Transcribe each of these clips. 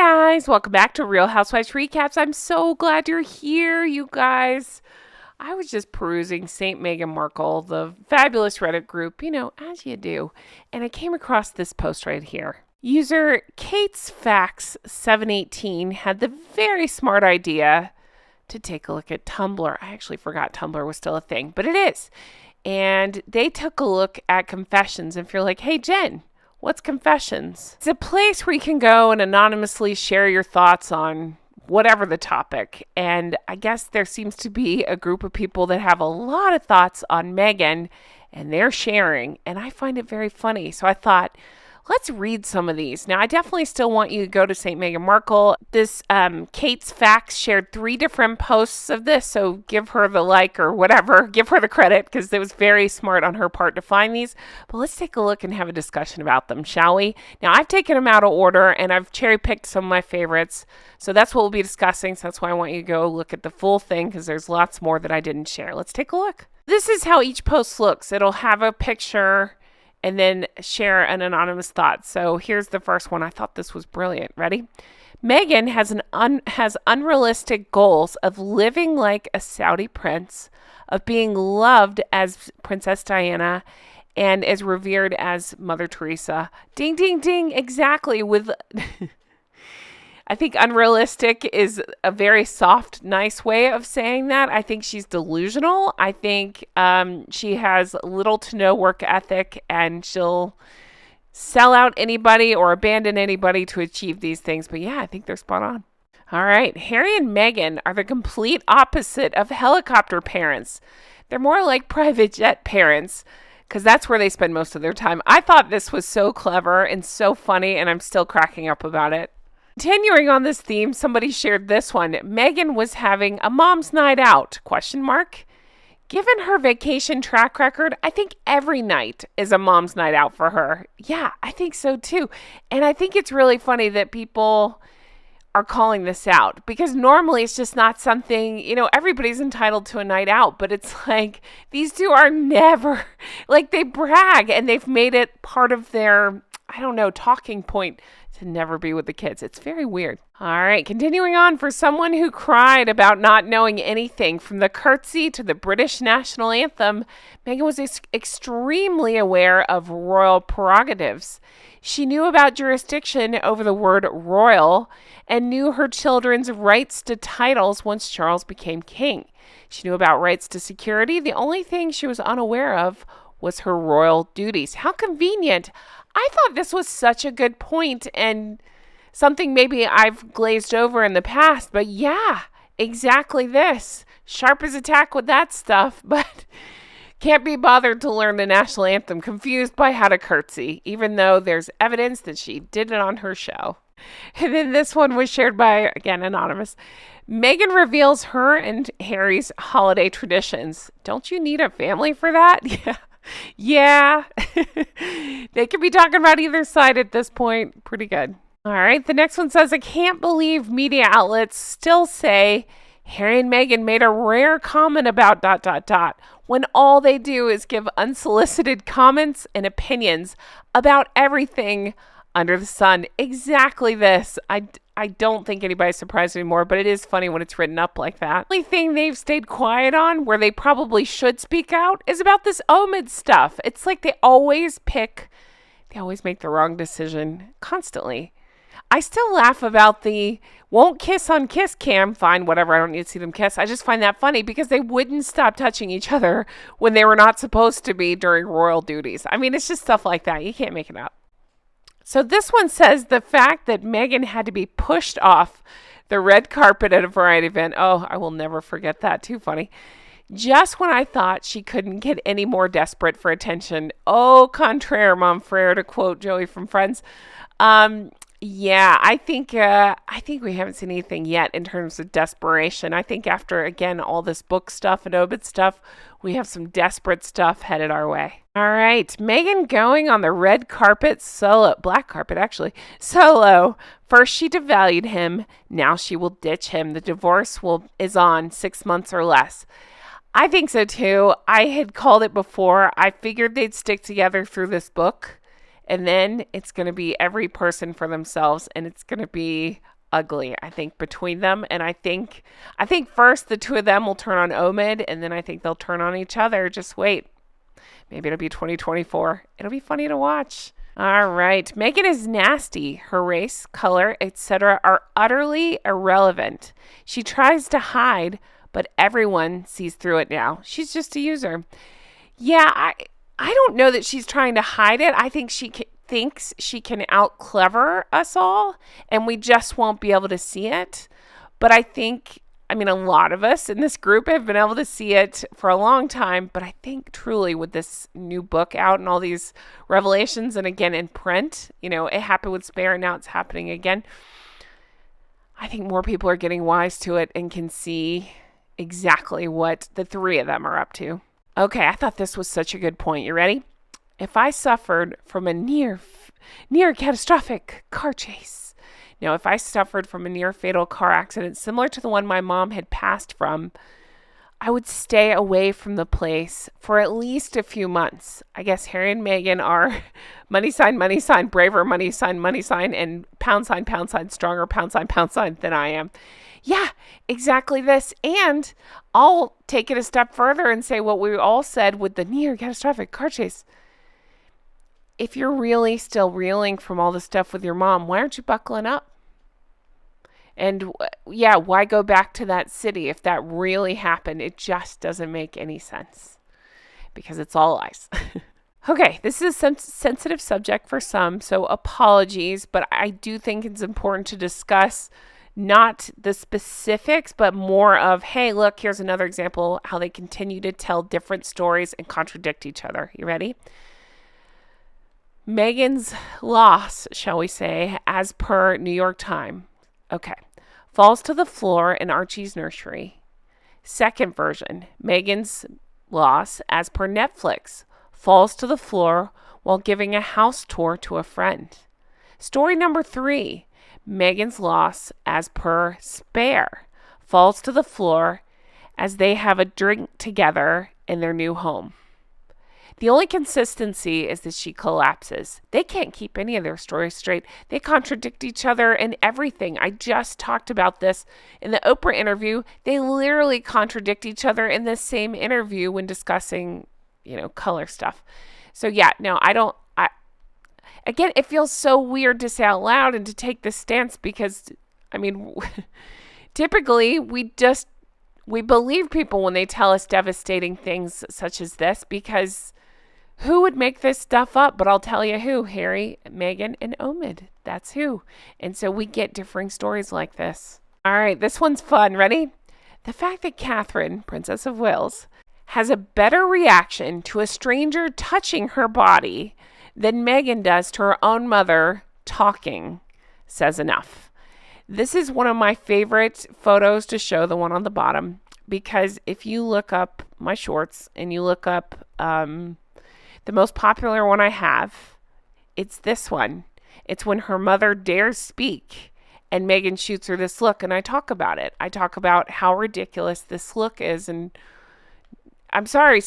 guys, welcome back to Real Housewives Recaps. I'm so glad you're here, you guys. I was just perusing St. Meghan Markle, the fabulous Reddit group, as you do, and I came across this post right here. User Kate's Facts 718 had the very smart idea to take a look at Tumblr. I actually forgot Tumblr was still a thing, but it is. And they took a look at confessions. And if you're like, hey, Jen, what's Confessions? It's a place where you can go and anonymously share your thoughts on whatever the topic. And I guess there seems to be a group of people that have a lot of thoughts on Meghan, and they're sharing. And I find it very funny. So I thought, let's read some of these. Now, I definitely still want you to go to St. Meghan Markle. This Kate's Facts shared 3 different posts of this, so give her the like or whatever. Give her the credit, because it was very smart on her part to find these. But let's take a look and have a discussion about them, shall we? Now, I've taken them out of order, and I've cherry-picked some of my favorites. So that's what we'll be discussing. So that's why I want you to go look at the full thing, because there's lots more that I didn't share. Let's take a look. This is how each post looks. It'll have a picture and then share an anonymous thought. So here's the first one. I thought this was brilliant. Ready? Meghan has unrealistic goals of living like a Saudi prince, of being loved as Princess Diana, and as revered as Mother Teresa. Ding, ding, ding. Exactly. I think unrealistic is a very soft, nice way of saying that. I think she's delusional. I think she has little to no work ethic, and she'll sell out anybody or abandon anybody to achieve these things. But yeah, I think they're spot on. All right. Harry and Meghan are the complete opposite of helicopter parents. They're more like private jet parents, because that's where they spend most of their time. I thought this was so clever and so funny, and I'm still cracking up about it. Continuing on this theme, somebody shared this one. Meghan was having a mom's night out, ? Given her vacation track record, I think every night is a mom's night out for her. Yeah, I think so too. And I think it's really funny that people are calling this out, because normally it's just not something, everybody's entitled to a night out, but it's like these two are never, like, they brag and they've made it part of their, talking point to never be with the kids. It's very weird. All right, continuing on. For someone who cried about not knowing anything from the curtsy to the British national anthem, Meghan was extremely aware of royal prerogatives. She knew about jurisdiction over the word royal and knew her children's rights to titles once Charles became king. She knew about rights to security. The only thing she was unaware of was her royal duties. How convenient. I thought this was such a good point, and something maybe I've glazed over in the past, but yeah, exactly this. Sharp as a tack with that stuff, but can't be bothered to learn the national anthem, confused by how to curtsy, even though there's evidence that she did it on her show. And then this one was shared by, again, anonymous. Meghan reveals her and Harry's holiday traditions. Don't you need a family for that? Yeah. Yeah, they could be talking about either side at this point. Pretty good. All right, the next one says, I can't believe media outlets still say Harry and Meghan made a rare comment about ... when all they do is give unsolicited comments and opinions about everything under the sun. Exactly this. I don't think anybody's surprised anymore, but it is funny when it's written up like that. The only thing they've stayed quiet on, where they probably should speak out, is about this Omid stuff. It's like they always make the wrong decision constantly. I still laugh about the won't kiss on kiss cam. Fine, whatever. I don't need to see them kiss. I just find that funny because they wouldn't stop touching each other when they were not supposed to be during royal duties. I mean, it's just stuff like that. You can't make it up. So this one says the fact that Meghan had to be pushed off the red carpet at a variety event. Oh, I will never forget that. Too funny. Just when I thought she couldn't get any more desperate for attention. Au contraire, mon frere, to quote Joey from Friends. Yeah, I think we haven't seen anything yet in terms of desperation. I think after, again, all this book stuff and Obit stuff, we have some desperate stuff headed our way. All right, Meghan going on the red carpet solo, black carpet actually, solo. First she devalued him, now she will ditch him. The divorce is on 6 months or less. I think so too. I had called it before. I figured they'd stick together through this book And then it's going to be every person for themselves, and it's going to be ugly, I think, between them. And I think first the two of them will turn on Omid, and then I think they'll turn on each other. Just wait. Maybe it'll be 2024. It'll be funny to watch. All right. Meghan is nasty. Her race, color, etc. are utterly irrelevant. She tries to hide, but everyone sees through it now. She's just a user. Yeah, I don't know that she's trying to hide it. I think she thinks she can out-clever us all, and we just won't be able to see it. But I think, a lot of us in this group have been able to see it for a long time, but I think truly with this new book out and all these revelations, and again in print, it happened with Spare, and now it's happening again. I think more people are getting wise to it and can see exactly what the three of them are up to. Okay, I thought this was such a good point. You ready? If I suffered from a near catastrophic car chase, if I suffered from a near fatal car accident similar to the one my mom had passed from, I would stay away from the place for at least a few months. I guess Harry and Meghan are money sign, braver, money sign, and pound sign, stronger, pound sign than I am. Yeah, exactly this. And I'll take it a step further and say what we all said with the near catastrophic car chase. If you're really still reeling from all the stuff with your mom, why aren't you buckling up? And yeah, why go back to that city if that really happened? It just doesn't make any sense because it's all lies. Okay, this is a sensitive subject for some, so apologies, but I do think it's important to discuss not the specifics, but more of, hey, look, here's another example how they continue to tell different stories and contradict each other. You ready? Meghan's loss, shall we say, as per New York Times. Okay. Falls to the floor in Archie's nursery. Second version, Meghan's loss, as per Netflix, falls to the floor while giving a house tour to a friend. Story number 3, Meghan's loss, as per Spare, falls to the floor as they have a drink together in their new home. The only consistency is that she collapses. They can't keep any of their stories straight. They contradict each other in everything. I just talked about this in the Oprah interview. They literally contradict each other in the same interview when discussing, color stuff. So yeah, no, again, it feels so weird to say out loud and to take this stance because, typically we believe people when they tell us devastating things such as this because who would make this stuff up? But I'll tell you who. Harry, Meghan, and Omid. That's who. And so we get differing stories like this. All right, this one's fun. Ready? The fact that Catherine, Princess of Wales, has a better reaction to a stranger touching her body than Meghan does to her own mother talking says enough. This is one of my favorite photos to show, the one on the bottom, because if you look up my shorts and you look up the most popular one I have, it's this one. It's when her mother dares speak and Meghan shoots her this look, and I talk about it. I talk about how ridiculous this look is, and I'm sorry,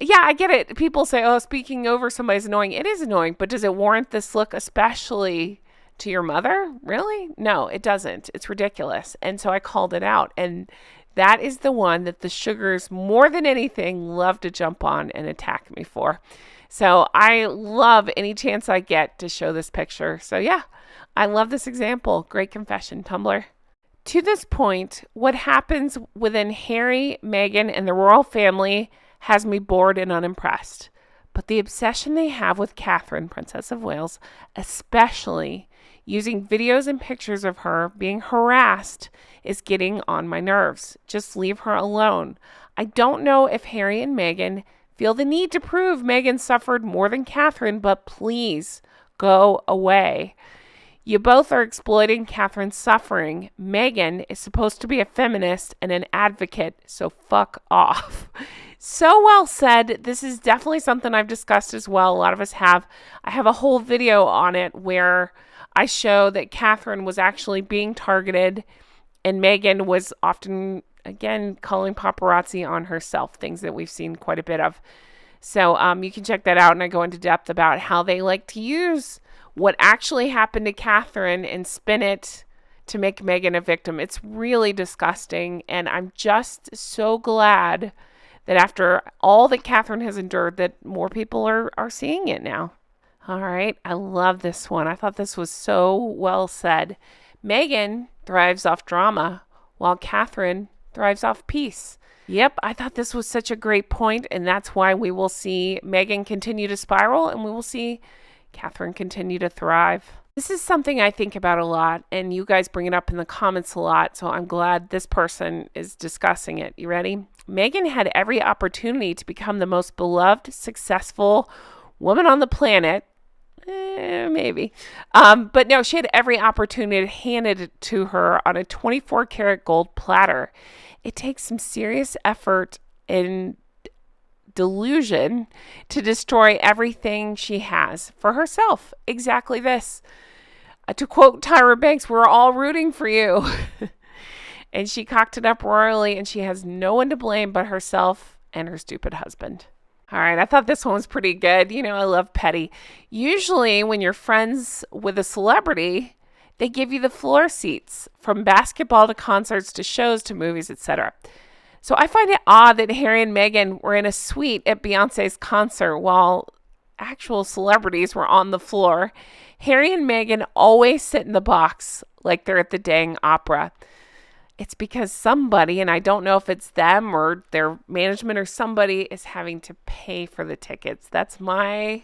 yeah, I get it. People say, oh, speaking over somebody's annoying. It is annoying, but does it warrant this look, especially to your mother? Really? No, it doesn't. It's ridiculous. And so I called it out. And that is the one that the sugars, more than anything, love to jump on and attack me for. So I love any chance I get to show this picture. So yeah, I love this example. Great confession, Tumblr. To this point, what happens within Harry, Meghan, and the royal family has me bored and unimpressed. But the obsession they have with Catherine, Princess of Wales, especially using videos and pictures of her being harassed, is getting on my nerves. Just leave her alone. I don't know if Harry and Meghan feel the need to prove Meghan suffered more than Catherine, but please go away. You both are exploiting Catherine's suffering. Meghan is supposed to be a feminist and an advocate, so fuck off. So well said. This is definitely something I've discussed as well. A lot of us have. I have a whole video on it where I show that Catherine was actually being targeted and Meghan was often, again, calling paparazzi on herself, things that we've seen quite a bit of. So you can check that out, and I go into depth about how they like to use what actually happened to Catherine and spin it to make Meghan a victim. It's really disgusting, and I'm just so glad that after all that Catherine has endured, that more people are seeing it now. All right, I love this one. I thought this was so well said. Meghan thrives off drama, while Catherine thrives off peace. Yep, I thought this was such a great point, and that's why we will see Meghan continue to spiral, and we will see Catherine continue to thrive. This is something I think about a lot, and you guys bring it up in the comments a lot, so I'm glad this person is discussing it. You ready? Meghan had every opportunity to become the most beloved, successful woman on the planet. Maybe. But no, she had every opportunity handed to her on a 24-karat gold platter. It takes some serious effort and delusion to destroy everything she has for herself. Exactly this. To quote Tyra Banks, we're all rooting for you. And she cocked it up royally, and she has no one to blame but herself and her stupid husband. All right, I thought this one was pretty good. You know, I love petty. Usually when you're friends with a celebrity, they give you the floor seats, from basketball to concerts to shows to movies, etc. So I find it odd that Harry and Meghan were in a suite at Beyonce's concert while actual celebrities were on the floor. Harry and Meghan always sit in the box like they're at the dang opera. It's because somebody, and I don't know if it's them or their management or somebody, is having to pay for the tickets. That's my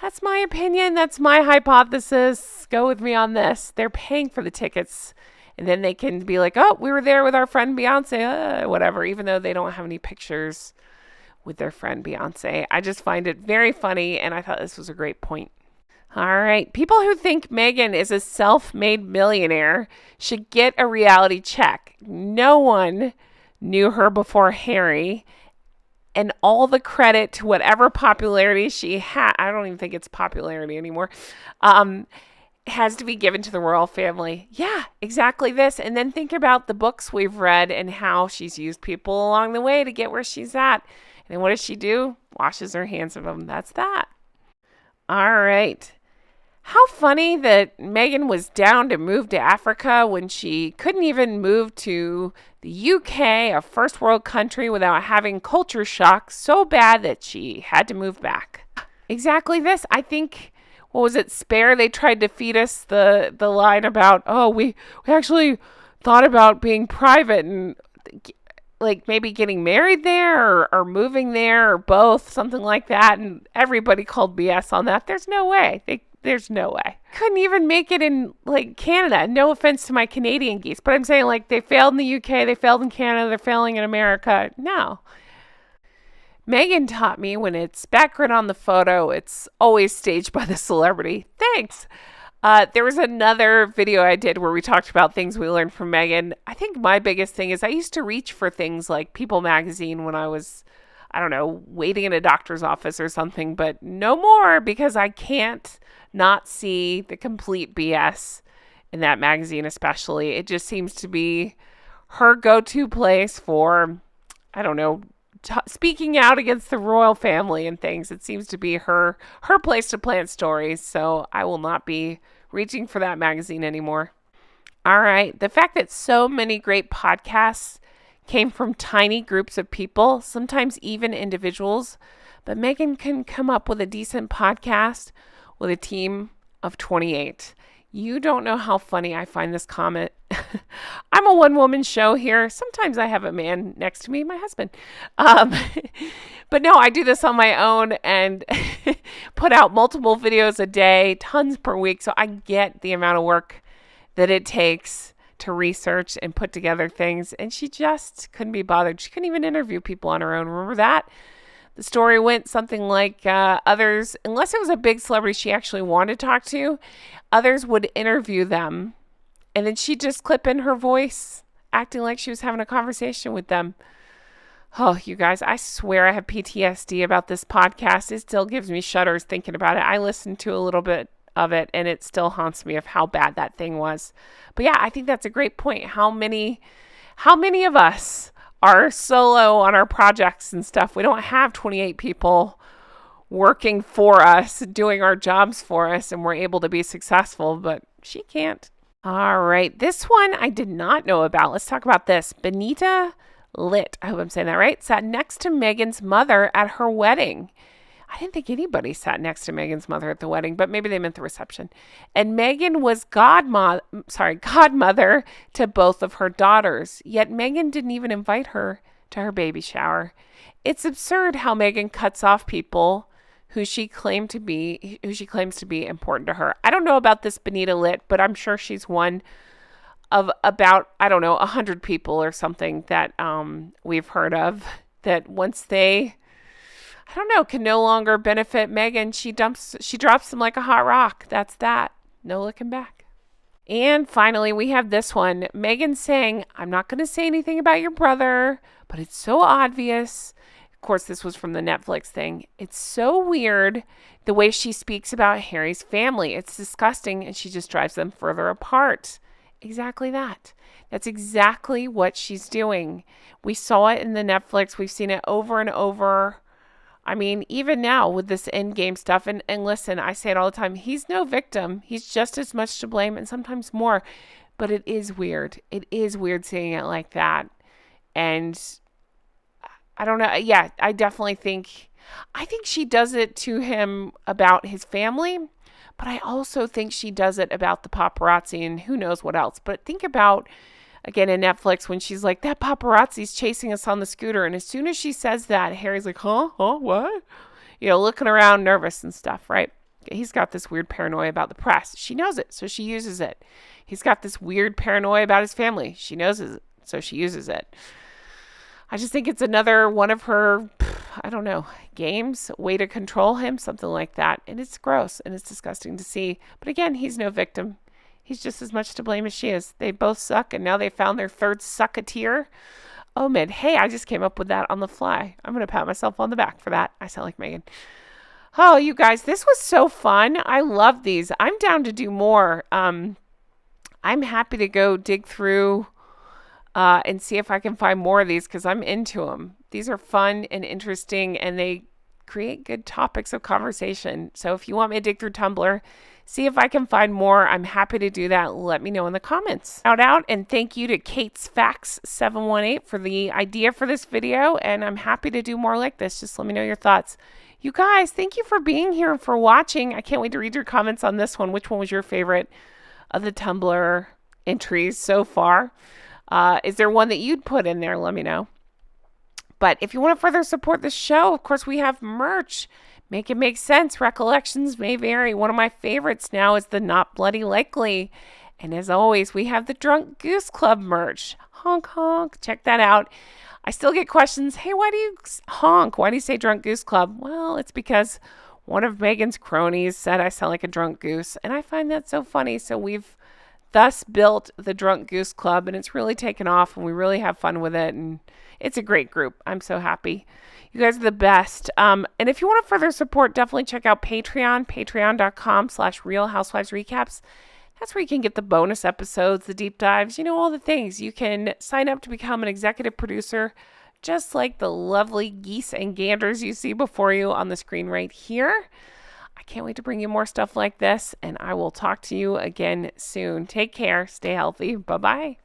opinion. That's my hypothesis. Go with me on this. They're paying for the tickets, and then they can be like, oh, we were there with our friend Beyonce, whatever, even though they don't have any pictures with their friend Beyonce. I just find it very funny, and I thought this was a great point. All right. People who think Meghan is a self-made millionaire should get a reality check. No one knew her before Harry, and all the credit to whatever popularity she had, I don't even think it's popularity anymore, has to be given to the royal family. Yeah, exactly this. And then think about the books we've read and how she's used people along the way to get where she's at. And then what does she do? Washes her hands of them. That's that. All right. How funny that Meghan was down to move to Africa when she couldn't even move to the UK, a first world country, without having culture shock so bad that she had to move back. Exactly this. I think, what was it, Spare? They tried to feed us the line about, oh, we actually thought about being private and like maybe getting married there or moving there or both, something like that. And everybody called BS on that. There's no way. There's no way. Couldn't even make it in like Canada. No offense to my Canadian geese, but I'm saying like they failed in the UK, they failed in Canada, they're failing in America. No. Meghan taught me when it's background on the photo, it's always staged by the celebrity. Thanks. There was another video I did where we talked about things we learned from Meghan. I think my biggest thing is I used to reach for things like People magazine when I was, I don't know, waiting in a doctor's office or something, but no more because I can't not see the complete BS in that magazine especially. It just seems to be her go-to place for, I don't know, speaking out against the royal family and things. It seems to be her place to plant stories, so I will not be reaching for that magazine anymore. All right, the fact that so many great podcasts came from tiny groups of people, sometimes even individuals, but Meghan can come up with a decent podcast with a team of 28. You don't know how funny I find this comment. I'm a one-woman show here. Sometimes I have a man next to me, my husband. But no, I do this on my own and put out multiple videos a day, tons per week. So I get the amount of work that it takes to research and put together things. And she just couldn't be bothered. She couldn't even interview people on her own. Remember that? The story went something like others, unless it was a big celebrity she actually wanted to talk to, others would interview them. And then she'd just clip in her voice, acting like she was having a conversation with them. Oh, you guys, I swear I have PTSD about this podcast. It still gives me shudders thinking about it. I listened to a little bit of it, and it still haunts me of how bad that thing was. But yeah, I think that's a great point. How many of us are solo on our projects and stuff. We don't have 28 people working for us, doing our jobs for us, and we're able to be successful, but she can't. All right. This one I did not know about. Let's talk about this. Benita Litt, I hope I'm saying that right, sat next to Meghan's mother at her wedding. I didn't think anybody sat next to Meghan's mother at the wedding, but maybe they meant the reception. And Meghan was godmother to both of her daughters, yet Meghan didn't even invite her to her baby shower. It's absurd how Meghan cuts off people who she claims to be important to her. I don't know about this Benita Litt, but I'm sure she's one of about, I don't know, 100 people or something that we've heard of that once they, I don't know, can no longer benefit Meghan, she drops them like a hot rock. That's that. No looking back. And finally, we have this one. Meghan saying, I'm not going to say anything about your brother, but it's so obvious. Of course, this was from the Netflix thing. It's so weird the way she speaks about Harry's family. It's disgusting, and she just drives them further apart. Exactly that. That's exactly what she's doing. We saw it in the Netflix. We've seen it over and over. I mean, even now with this endgame stuff, and listen, I say it all the time, he's no victim. He's just as much to blame and sometimes more. But it is weird. It is weird seeing it like that. And I don't know. Yeah, I think she does it to him about his family, but I also think she does it about the paparazzi and who knows what else. But think about, again, in Netflix when she's like, that paparazzi's chasing us on the scooter. And as soon as she says that, Harry's like, huh, what? You know, looking around nervous and stuff, right? He's got this weird paranoia about the press. She knows it, so she uses it. He's got this weird paranoia about his family. She knows it, so she uses it. I just think it's another one of her, I don't know, games, way to control him, something like that. And it's gross and it's disgusting to see. But again, he's no victim. He's just as much to blame as she is. They both suck, and now they found their third sucketeer. Omid, hey, I just came up with that on the fly. I'm going to pat myself on the back for that. I sound like Meghan. Oh, you guys, this was so fun. I love these. I'm down to do more. I'm happy to go dig through and see if I can find more of these because I'm into them. These are fun and interesting, and they create good topics of conversation. So if you want me to dig through Tumblr, see if I can find more, I'm happy to do that. Let me know in the comments. Shout out and thank you to Kate's Facts 718 for the idea for this video, and I'm happy to do more like this. Just let me know your thoughts. You guys, thank you for being here and for watching. I can't wait to read your comments on this one. Which one was your favorite of the Tumblr entries so far? Is there one that you'd put in there? Let me know. But if you want to further support the show, of course, we have merch. Make it make sense. Recollections may vary. One of my favorites now is the Not Bloody Likely. And as always, we have the Drunk Goose Club merch. Honk, honk. Check that out. I still get questions. Hey, why do you honk? Why do you say Drunk Goose Club? Well, it's because one of Meghan's cronies said I sound like a drunk goose. And I find that so funny. So we've thus built the Drunk Goose Club, and it's really taken off, and we really have fun with it, and it's a great group. I'm so happy. You guys are the best. And if you want to further support, definitely check out Patreon, patreon.com/Real Housewives Recaps. That's where you can get the bonus episodes, the deep dives, all the things. You can sign up to become an executive producer, just like the lovely geese and ganders you see before you on the screen right here. I can't wait to bring you more stuff like this, and I will talk to you again soon. Take care. Stay healthy. Bye-bye.